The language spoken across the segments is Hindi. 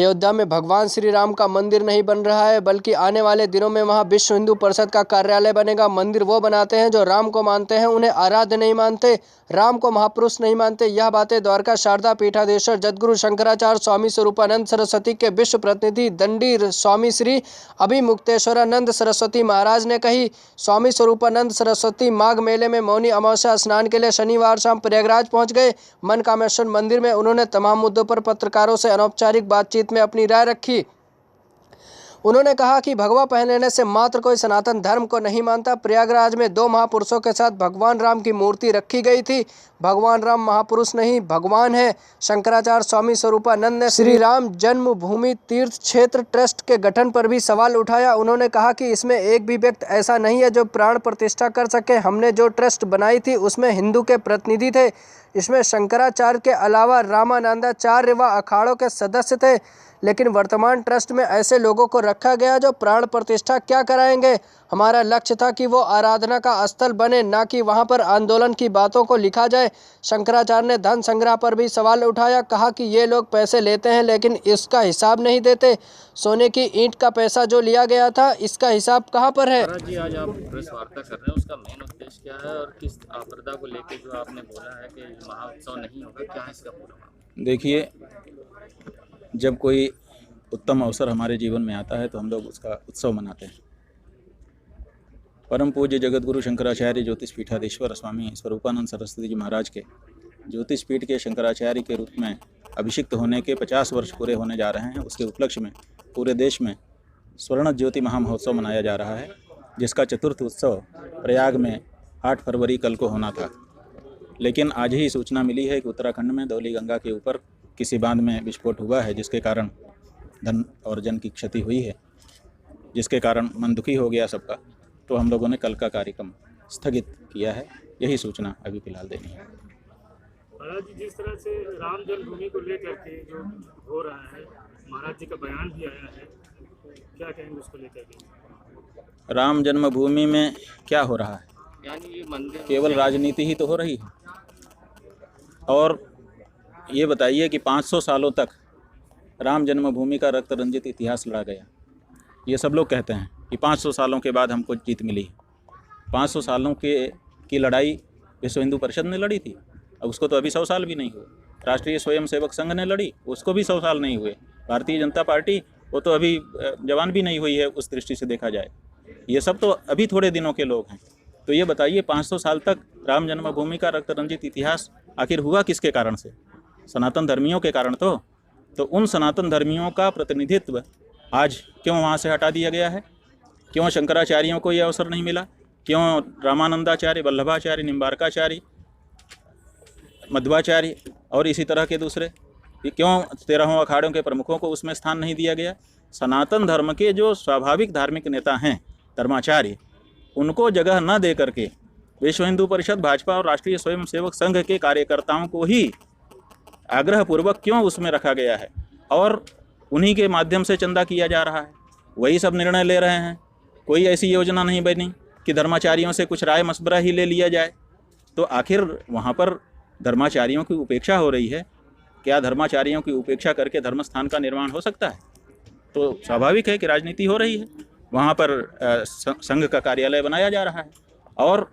अयोध्या में भगवान श्री राम का मंदिर नहीं बन रहा है, बल्कि आने वाले दिनों में वहां विश्व हिंदू परिषद का कार्यालय बनेगा। मंदिर वो बनाते हैं जो राम को मानते हैं, उन्हें आराध्य नहीं मानते, राम को महापुरुष नहीं मानते। यह बातें द्वारका शारदा पीठाधीश्वर जगद्गुरु शंकराचार्य स्वामी स्वरूपानंद सरस्वती के विश्व प्रतिनिधि दंडी स्वामी श्री अभिमुक्तेश्वरानंद सरस्वती महाराज ने कही। स्वामी स्वरूपानंद सरस्वती माघ मेले में मौनी अमावस्या स्नान के लिए शनिवार शाम प्रयागराज पहुंच गए। मनकामेश्वर मंदिर में उन्होंने तमाम मुद्दों पर पत्रकारों से अनौपचारिक बातचीत में अपनी राय रखी। उन्होंने कहा कि भगवा पहनने से मात्र कोई सनातन धर्म को नहीं मानता। प्रयागराज में 2 महापुरुषों के साथ भगवान राम की मूर्ति रखी गई थी। भगवान राम महापुरुष नहीं, भगवान है। शंकराचार्य स्वामी स्वरूपानंद ने श्री राम जन्मभूमि तीर्थ क्षेत्र ट्रस्ट के गठन पर भी सवाल उठाया। उन्होंने कहा कि इसमें एक भी व्यक्ति ऐसा नहीं है जो प्राण प्रतिष्ठा कर सके। हमने जो ट्रस्ट बनाई थी उसमें हिंदू के प्रतिनिधि थे। इसमें शंकराचार्य के अलावा रामानंदाचार्य व अखाड़ों के सदस्य थे, लेकिन वर्तमान ट्रस्ट में ऐसे लोगों को रखा गया जो प्राण प्रतिष्ठा क्या कराएंगे। हमारा लक्ष्य था कि वो आराधना का स्थल बने, ना कि वहाँ पर आंदोलन की बातों को लिखा जाए। शंकराचार्य ने धन संग्रह पर भी सवाल उठाया। कहा कि ये लोग पैसे लेते हैं लेकिन इसका हिसाब नहीं देते। सोने की ईंट का पैसा जो लिया गया था, इसका हिसाब कहाँ पर है। जी, आज आप प्रेस वार्ता कर रहे हैं, उसका मेन उद्देश्य क्या है और किस आपदा को लेकर जो आपने बोला है कि महाउत्सव नहीं होगा, क्या है इसका पूरा? देखिए, जब कोई उत्तम अवसर हमारे जीवन में आता है तो हम लोग उसका उत्सव मनाते हैं। परम पूज्य जगतगुरु शंकराचार्य ज्योतिष पीठाधीश्वर स्वामी स्वरूपानंद सरस्वती जी महाराज के ज्योतिष पीठ के शंकराचार्य के रूप में अभिषिक्त होने के 50 वर्ष पूरे होने जा रहे हैं। उसके उपलक्ष्य में पूरे देश में स्वर्ण ज्योति महामहोत्सव मनाया जा रहा है, जिसका चतुर्थ उत्सव प्रयाग में 8 फरवरी कल को होना था। लेकिन आज ही सूचना मिली है कि उत्तराखंड में धौली गंगा के ऊपर किसी बांध में विस्फोट हुआ है, जिसके कारण धन और जन की क्षति हुई है, जिसके कारण मन दुखी हो गया सबका। तो हम लोगों ने कल का कार्यक्रम स्थगित किया है। यही सूचना अभी फिलहाल देनी है। महाराज जी, जिस तरह से राम जन्मभूमि को लेकर के जो हो रहा है, महाराज जी का बयान भी आया है, क्या कहेंगे उसको लेकर के? राम जन्मभूमि में क्या हो रहा है? यानी ये मंदिर केवल राजनीति ही तो हो रही है। और ये बताइए कि 500 सालों तक राम जन्मभूमि का रक्त रंजित इतिहास लड़ा गया। ये सब लोग कहते हैं कि 500 सालों के बाद हमको जीत मिली। 500 सालों की लड़ाई विश्व हिंदू परिषद ने लड़ी थी, अब उसको तो अभी 100 साल भी नहीं हुए। राष्ट्रीय स्वयंसेवक संघ ने लड़ी, उसको भी 100 साल नहीं हुए। भारतीय जनता पार्टी, वो तो अभी जवान भी नहीं हुई है उस दृष्टि से देखा जाए। ये सब तो अभी थोड़े दिनों के लोग हैं। तो ये बताइए, 500 साल तक राम जन्मभूमि का रक्त रंजित इतिहास आखिर हुआ किसके कारण से? सनातन धर्मियों के कारण। तो उन सनातन धर्मियों का प्रतिनिधित्व आज क्यों वहाँ से हटा दिया गया है? क्यों शंकराचार्यों को यह अवसर नहीं मिला? क्यों रामानंदाचार्य, वल्लभाचार्य, निम्बारकाचार्य, मध्वाचार्य और इसी तरह के दूसरे, क्यों 13 अखाड़ों के प्रमुखों को उसमें स्थान नहीं दिया गया? सनातन धर्म के जो स्वाभाविक धार्मिक नेता हैं, धर्माचार्य, उनको जगह न दे करके विश्व हिंदू परिषद, भाजपा और राष्ट्रीय स्वयंसेवक संघ के कार्यकर्ताओं को ही आग्रहपूर्वक क्यों उसमें रखा गया है? और उन्हीं के माध्यम से चंदा किया जा रहा है, वही सब निर्णय ले रहे हैं। कोई ऐसी योजना नहीं बनी कि धर्माचार्यों से कुछ राय मशवरा ही ले लिया जाए। तो आखिर वहाँ पर धर्माचार्यों की उपेक्षा हो रही है। क्या धर्माचार्यों की उपेक्षा करके धर्मस्थान का निर्माण हो सकता है? तो स्वाभाविक है कि राजनीति हो रही है। वहाँ पर संघ का कार्यालय बनाया जा रहा है। और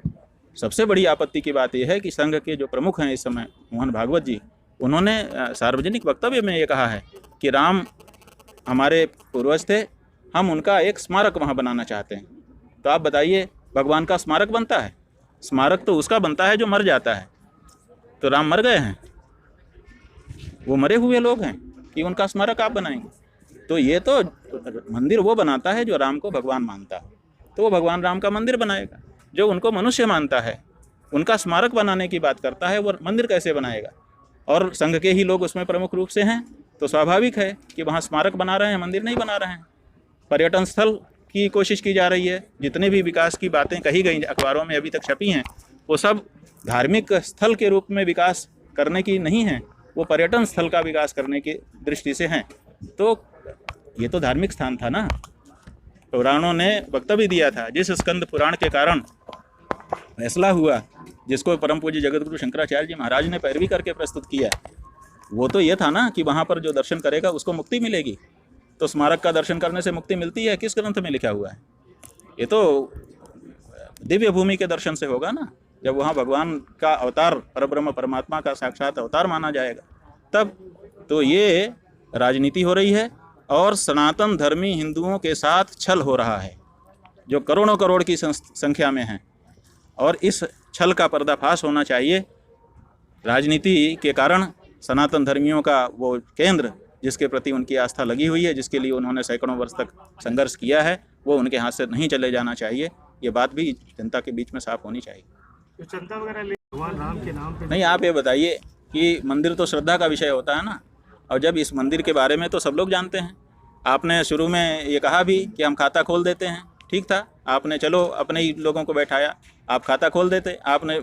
सबसे बड़ी आपत्ति की बात यह है कि संघ के जो प्रमुख हैं इस समय, मोहन भागवत जी, उन्होंने सार्वजनिक वक्तव्य में ये कहा है कि राम हमारे पूर्वज थे, हम उनका एक स्मारक वहाँ बनाना चाहते हैं। तो आप बताइए, भगवान का स्मारक बनता है? स्मारक तो उसका बनता है जो मर जाता है। तो राम मर गए हैं, वो मरे हुए लोग हैं कि उनका स्मारक आप बनाएंगे? तो ये तो मंदिर वो बनाता है जो राम को भगवान मानता है, तो वो भगवान राम का मंदिर बनाएगा। जो उनको मनुष्य मानता है, उनका स्मारक बनाने की बात करता है, वो मंदिर कैसे बनाएगा? और संघ के ही लोग उसमें प्रमुख रूप से हैं, तो स्वाभाविक है कि वहाँ स्मारक बना रहे हैं, मंदिर नहीं बना रहे हैं। पर्यटन स्थल की कोशिश की जा रही है। जितने भी विकास की बातें कही गई अखबारों में अभी तक छपी हैं, वो सब धार्मिक स्थल के रूप में विकास करने की नहीं है, वो पर्यटन स्थल का विकास करने की दृष्टि से हैं। तो ये तो धार्मिक स्थान था ना। पुराणों ने वक्तव्य दिया था, जिस स्कंद पुराण के कारण फैसला हुआ, जिसको परम पूज्य जगतगुरु शंकराचार्य जी महाराज ने पैरवी करके प्रस्तुत किया, वो तो ये था ना कि वहाँ पर जो दर्शन करेगा उसको मुक्ति मिलेगी। तो स्मारक का दर्शन करने से मुक्ति मिलती है, किस ग्रंथ में लिखा हुआ है? ये तो दिव्य भूमि के दर्शन से होगा ना, जब वहाँ भगवान का अवतार, परब्रह्म परमात्मा का साक्षात अवतार माना जाएगा तब। तो ये राजनीति हो रही है और सनातन धर्मी हिंदुओं के साथ छल हो रहा है, जो करोड़ों करोड़ की संख्या में हैं। और इस छल का पर्दाफाश होना चाहिए। राजनीति के कारण सनातन धर्मियों का वो केंद्र जिसके प्रति उनकी आस्था लगी हुई है, जिसके लिए उन्होंने सैकड़ों वर्ष तक संघर्ष किया है, वो उनके हाथ से नहीं चले जाना चाहिए। ये बात भी जनता के बीच में साफ होनी चाहिए। तो चंदा वगैरह भगवान राम के नाम पे नहीं, आप ये बताइए कि मंदिर तो श्रद्धा का विषय होता है ना, और जब इस मंदिर के बारे में तो सब लोग जानते हैं। आपने शुरू में ये कहा भी कि हम खाता खोल देते हैं, ठीक था, आपने चलो अपने ही लोगों को बैठाया, आप खाता खोल देते, आपने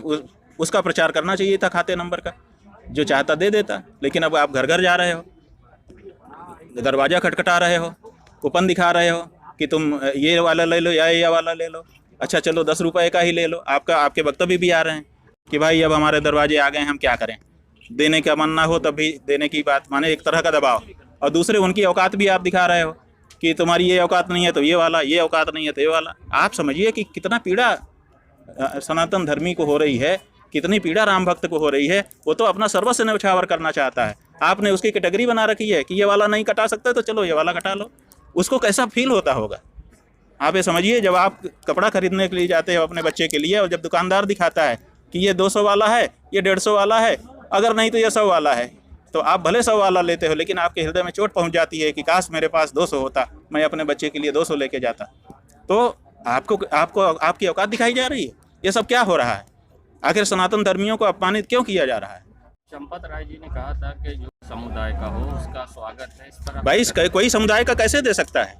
उसका प्रचार करना चाहिए था, खाते नंबर का, जो चाहता दे देता। लेकिन अब आप घर घर जा रहे हो, दरवाज़ा खटखटा रहे हो, कूपन दिखा रहे हो कि तुम ये वाला ले लो या ये वाला ले लो, अच्छा चलो 10 रुपये का ही ले लो। आपके वक्तव्य भी आ रहे हैं कि भाई अब हमारे दरवाजे आ गए, हम क्या करें, देने का मन ना हो तब भी देने की बात, माने एक तरह का दबाव। और दूसरे उनकी औकात भी आप दिखा रहे हो कि तुम्हारी ये औकात नहीं है तो ये वाला, ये औकात नहीं है तो ये वाला। आप समझिए कि कितना पीड़ा सनातन धर्मी को हो रही है, कितनी पीड़ा राम भक्त को हो रही है। वो तो अपना सर्वस्व न्यौछावर करना चाहता है, आपने उसकी कैटेगरी बना रखी है कि ये वाला नहीं कटा सकते तो चलो ये वाला कटा लो। उसको कैसा फील होता होगा आप ये समझिए। जब आप कपड़ा खरीदने के लिए जाते हो अपने बच्चे के लिए, और जब दुकानदार दिखाता है कि ये 200 वाला है, ये 150 वाला है, अगर नहीं तो ये 100 वाला है, तो आप भले 100 वाला लेते हो, लेकिन आपके हृदय में चोट पहुंच जाती है कि काश मेरे पास 200 होता, मैं अपने बच्चे के लिए 200 लेके जाता। तो आपको आपकी औकात दिखाई जा रही है। ये सब क्या हो रहा है? आखिर सनातन धर्मियों को अपमानित क्यों किया जा रहा है? चंपत राय जी ने कहा था कि जो समुदाय का हो उसका स्वागत है, इस पर भाई कोई समुदाय का कैसे दे सकता है?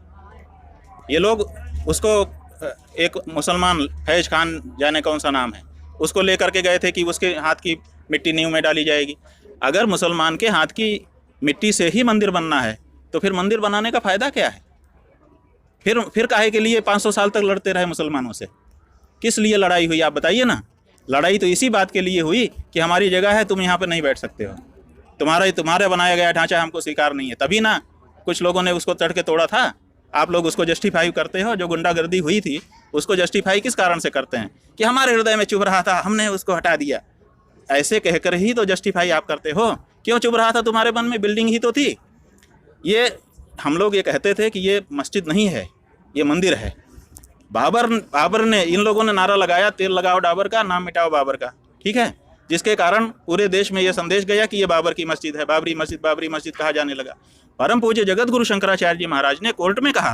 ये लोग उसको, एक मुसलमान फैज खान जाने कौन सा नाम है, उसको लेकर के गए थे कि उसके हाथ की मिट्टी नींव में डाली जाएगी। अगर मुसलमान के हाथ की मिट्टी से ही मंदिर बनना है तो फिर मंदिर बनाने का फ़ायदा क्या है? फिर काहे के लिए 500 साल तक लड़ते रहे मुसलमानों से? किस लिए लड़ाई हुई आप बताइए ना। लड़ाई तो इसी बात के लिए हुई कि हमारी जगह है, तुम यहाँ पर नहीं बैठ सकते हो, तुम्हारा बनाया गया ढांचा हमको स्वीकार नहीं है। तभी ना कुछ लोगों ने उसको चढ़ के तोड़ा था। आप लोग उसको जस्टिफाई करते हो, जो गुंडागर्दी हुई थी उसको जस्टिफाई किस कारण से करते हैं कि हमारे हृदय में चुभ रहा था, हमने उसको हटा दिया। ऐसे कहकर ही तो जस्टिफाई आप करते हो। क्यों चुभ रहा था तुम्हारे मन में? बिल्डिंग ही तो थी। ये हम लोग ये कहते थे कि ये मस्जिद नहीं है, ये मंदिर है। बाबर ने, इन लोगों ने नारा लगाया, तेल लगाओ डाबर का, नाम मिटाओ बाबर का, ठीक है, जिसके कारण पूरे देश में ये संदेश गया कि ये बाबर की मस्जिद है। बाबरी मस्जिद कहा जाने लगा। परम पूज्य जगत गुरु शंकराचार्य जी महाराज ने कोर्ट में कहा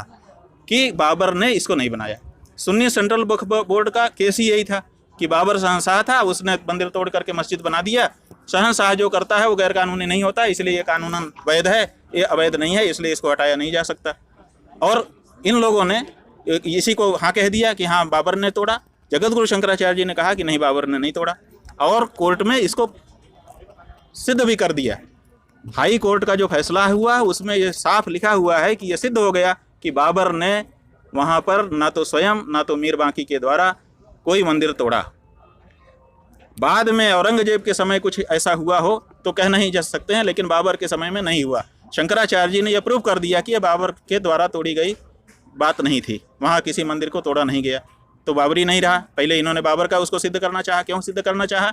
कि बाबर ने इसको नहीं बनाया। सुन्नी सेंट्रल वक्फ बोर्ड का केस ही यही था कि बाबर शहंशाह था, उसने मंदिर तोड़ करके मस्जिद बना दिया। शहंशाह जो करता है वो गैर कानूनी नहीं होता, इसलिए ये कानूनन वैध है, ये अवैध नहीं है, इसलिए इसको हटाया नहीं जा सकता। और इन लोगों ने इसी को हाँ कह दिया कि हाँ बाबर ने तोड़ा। जगत गुरु शंकराचार्य जी ने कहा कि नहीं, बाबर ने नहीं तोड़ा, और कोर्ट में इसको सिद्ध भी कर दिया। हाई कोर्ट का जो फैसला हुआ उसमें ये साफ लिखा हुआ है कि ये सिद्ध हो गया कि बाबर ने वहाँ पर ना तो स्वयं ना तो मीर बांकी के द्वारा कोई मंदिर तोड़ा। बाद में औरंगजेब के समय कुछ ऐसा हुआ हो तो कह नहीं जा सकते हैं, लेकिन बाबर के समय में नहीं हुआ। शंकराचार्य जी ने यह प्रूव कर दिया कि यह बाबर के द्वारा तोड़ी गई बात नहीं थी, वहाँ किसी मंदिर को तोड़ा नहीं गया, तो बाबरी नहीं रहा। पहले इन्होंने बाबर का उसको सिद्ध करना चाहा। क्यों सिद्ध करना चाहा?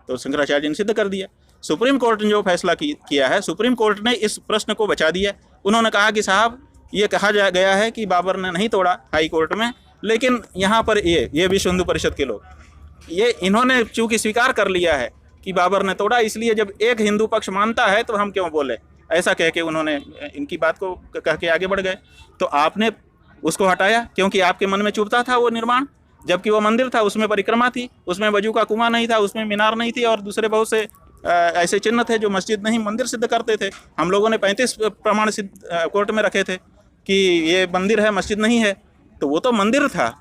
तो शंकराचार्य जी ने सिद्ध कर दिया। सुप्रीम कोर्ट ने जो फैसला किया है, सुप्रीम कोर्ट ने इस प्रश्न को बचा दिया। उन्होंने कहा कि साहब ये कहा गया है कि बाबर ने नहीं तोड़ा हाई कोर्ट में, लेकिन यहाँ पर ये विश्व हिंदू परिषद के लोग, ये इन्होंने चूँकि स्वीकार कर लिया है कि बाबर ने तोड़ा, इसलिए जब एक हिंदू पक्ष मानता है तो हम क्यों बोले, ऐसा कह के उन्होंने इनकी बात को कह के आगे बढ़ गए। तो आपने उसको हटाया क्योंकि आपके मन में चुभता था वो निर्माण, जबकि वो मंदिर था, उसमें परिक्रमा थी, उसमें वजू का कुआं नहीं था, उसमें मीनार नहीं थी, और दूसरे बहुत से ऐसे चिन्ह थे जो मस्जिद नहीं मंदिर सिद्ध करते थे। हम लोगों ने 35 प्रमाण सिद्ध कोर्ट में रखे थे कि ये मंदिर है, मस्जिद नहीं है। तो वो तो मंदिर था,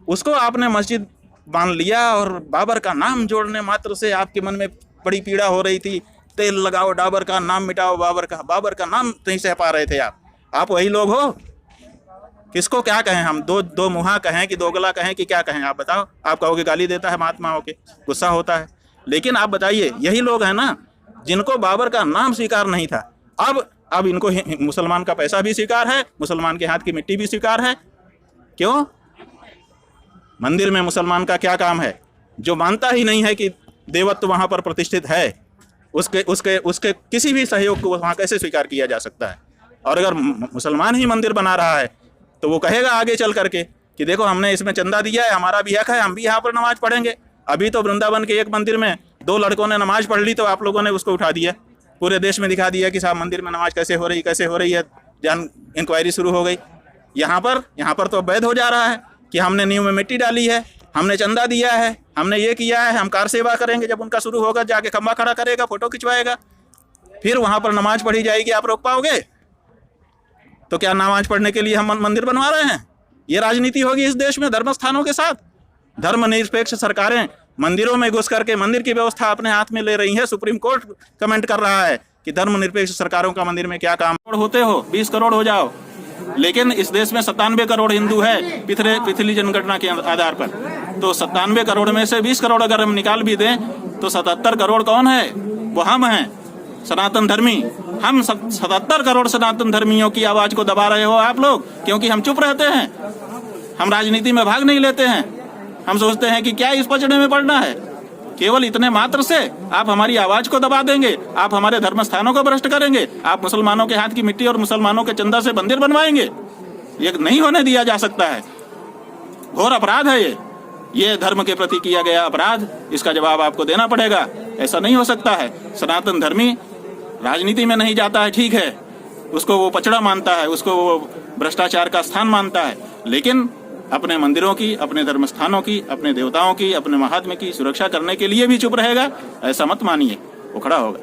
उसको आपने मस्जिद मान लिया, और बाबर का नाम जोड़ने मात्र से आपके मन में बड़ी पीड़ा हो रही थी। तेल लगाओ डाबर का, नाम मिटाओ बाबर का नाम नहीं सह पा रहे थे आप वही लोग हो। किसको क्या कहें हम? दो मुहा कहें कि दोगला कहें कि क्या कहें? आप बताओ। आप कहोगे गाली देता है महात्मा होके, गुस्सा होता है, लेकिन आप बताइए, यही लोग हैं ना जिनको बाबर का नाम स्वीकार नहीं था, अब इनको मुसलमान का पैसा भी स्वीकार है, मुसलमान के हाथ की मिट्टी भी स्वीकार है। क्यों? मंदिर में मुसलमान का क्या काम है? जो मानता ही नहीं है कि देवत्व वहाँ पर प्रतिष्ठित है, उसके किसी भी सहयोग को वहाँ कैसे स्वीकार किया जा सकता है? और अगर मुसलमान ही मंदिर बना रहा है तो वो कहेगा आगे चल करके कि देखो हमने इसमें चंदा दिया है, हमारा भी हक है, हम भी यहाँ पर नमाज पढ़ेंगे। अभी तो वृंदावन के एक मंदिर में 2 लड़कों ने नमाज पढ़ ली तो आप लोगों ने उसको उठा दिया, पूरे देश में दिखा दिया कि साहब मंदिर में नमाज कैसे हो रही है, जान इंक्वायरी शुरू हो गई। यहाँ पर तो वैध हो जा रहा है कि हमने नींव में मिट्टी डाली है, हमने चंदा दिया है, हमने ये किया है, हम कार सेवा करेंगे। जब उनका शुरू होगा जाके खंबा खड़ा करेगा, फोटो खिंचवाएगा, फिर वहाँ पर नमाज पढ़ी जाएगी, आप रोक पाओगे? तो क्या नमाज पढ़ने के लिए हम मंदिर बनवा रहे हैं? ये राजनीति होगी इस देश में धर्म स्थानों के साथ? धर्मनिरपेक्ष सरकारें मंदिरों में घुस करके मंदिर की व्यवस्था अपने हाथ में ले रही है। सुप्रीम कोर्ट कमेंट कर रहा है कि धर्मनिरपेक्ष सरकारों का मंदिर में क्या काम। होते हो 20 करोड़ हो जाओ, लेकिन इस देश में 97 करोड़ हिंदू है पिछली जनगणना के आधार पर। तो 97 करोड़ में से 20 करोड़ अगर हम निकाल भी दें तो 77 करोड़ कौन है? वो हम हैं, सनातन धर्मी। हम 77 करोड़ सनातन धर्मियों की आवाज को दबा रहे हो आप लोग, क्योंकि हम चुप रहते हैं, हम राजनीति में भाग नहीं लेते हैं। हम सोचते हैं कि क्या इस पचड़े में पड़ना है। केवल इतने मात्र से आप हमारी आवाज को दबा देंगे, आप हमारे धर्म स्थानों को भ्रष्ट करेंगे, आप मुसलमानों के हाथ की मिट्टी और मुसलमानों के चंदा से मंदिर बनवाएंगे। ये नहीं होने दिया जा सकता है, घोर अपराध है ये धर्म के प्रति किया गया अपराध, इसका जवाब आपको देना पड़ेगा। ऐसा नहीं हो सकता है। सनातन धर्मी राजनीति में नहीं जाता है, ठीक है, उसको वो पचड़ा मानता है, उसको वो भ्रष्टाचार का स्थान मानता है, लेकिन अपने मंदिरों की, अपने धर्म स्थानों की, अपने देवताओं की, अपने महात्म्य की सुरक्षा करने के लिए भी चुप रहेगा, ऐसा मत मानिए, वो खड़ा होगा।